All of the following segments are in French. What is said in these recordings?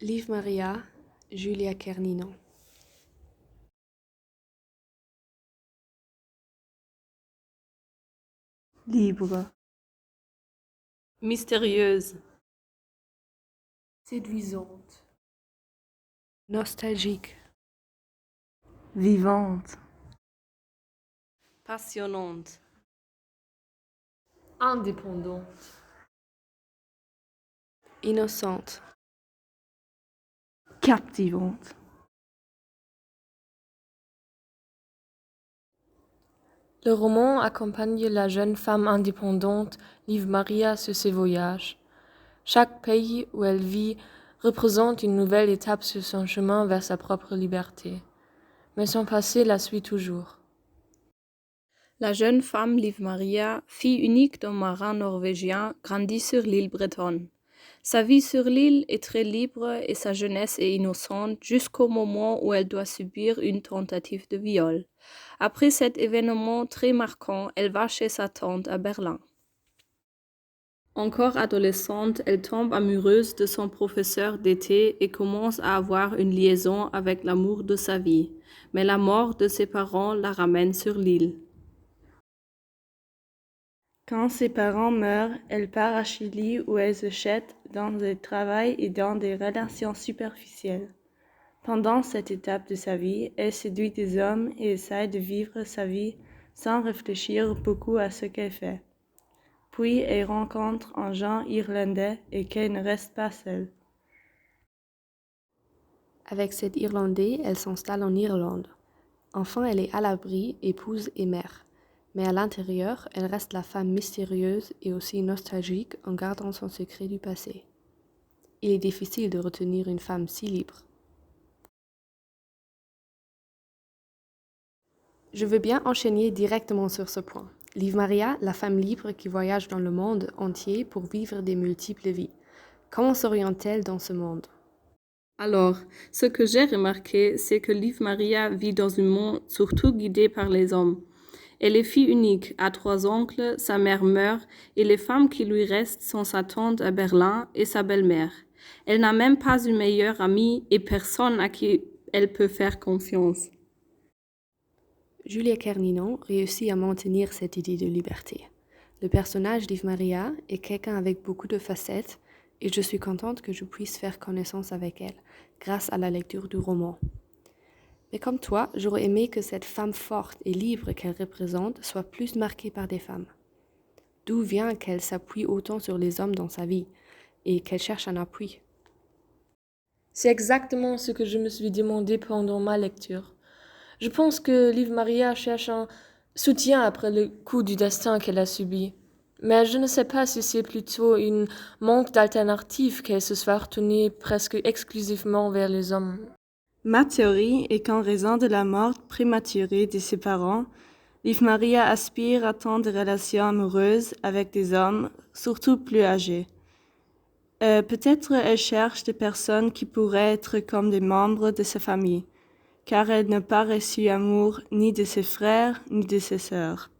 Liv Maria, Julia Kernino. Libre, mystérieuse, séduisante, Nostalgique. vivante, passionnante, indépendante, Innocente. captivante. Le roman accompagne la jeune femme indépendante Liv Maria sur ses voyages. Chaque pays où elle vit représente une nouvelle étape sur son chemin vers sa propre liberté. Mais son passé la suit toujours. La jeune femme Liv Maria, fille unique d'un marin norvégien, grandit sur l'île bretonne. Sa vie sur l'île est très libre et sa jeunesse est innocente jusqu'au moment où elle doit subir une tentative de viol. Après cet événement très marquant, elle va chez sa tante à Berlin. Encore adolescente, elle tombe amoureuse de son professeur d'été et commence à avoir une liaison avec l'amour de sa vie. Mais la mort de ses parents la ramène sur l'île. Quand ses parents meurent, elle part à Chili où elle se jette dans le travail et dans des relations superficielles. Pendant cette étape de sa vie, elle séduit des hommes et essaie de vivre sa vie sans réfléchir beaucoup à ce qu'elle fait. Puis elle rencontre un jeune Irlandais et qu'elle ne reste pas seule. Avec cet Irlandais, elle s'installe en Irlande. Enfin, elle est à l'abri, épouse et mère. Mais à l'intérieur, elle reste la femme mystérieuse et aussi nostalgique en gardant son secret du passé. Il est difficile de retenir une femme si libre. Je veux bien enchaîner directement sur ce point. Liv Maria, la femme libre qui voyage dans le monde entier pour vivre des multiples vies. Comment s'oriente-t-elle dans ce monde? Alors, ce que j'ai remarqué, c'est que Liv Maria vit dans un monde surtout guidé par les hommes. Elle est fille unique, a 3 oncles, sa mère meurt et les femmes qui lui restent sont sa tante à Berlin et sa belle-mère. Elle n'a même pas une meilleure amie et personne à qui elle peut faire confiance. Julia Kernino réussit à maintenir cette idée de liberté. Le personnage d'Yves Maria est quelqu'un avec beaucoup de facettes et je suis contente que je puisse faire connaissance avec elle grâce à la lecture du roman. Mais comme toi, j'aurais aimé que cette femme forte et libre qu'elle représente soit plus marquée par des femmes. D'où vient qu'elle s'appuie autant sur les hommes dans sa vie et qu'elle cherche un appui? C'est exactement ce que je me suis demandé pendant ma lecture. Je pense que Liv Maria cherche un soutien après le coup du destin qu'elle a subi. Mais je ne sais pas si c'est plutôt une manque d'alternative qu'elle se soit tournée presque exclusivement vers les hommes. Ma théorie est qu'en raison de la mort prématurée de ses parents, Liv Maria aspire à tant de relations amoureuses avec des hommes, surtout plus âgés. Peut-être elle cherche des personnes qui pourraient être comme des membres de sa famille, car elle n'a pas reçu amour ni de ses frères ni de ses sœurs.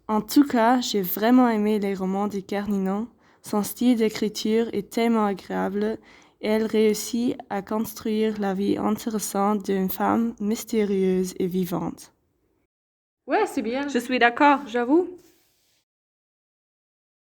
En tout cas, j'ai vraiment aimé les romans de Kernino. Son style d'écriture est tellement agréable et elle réussit à construire la vie intéressante d'une femme mystérieuse et vivante. Ouais, c'est bien. Je suis d'accord. J'avoue.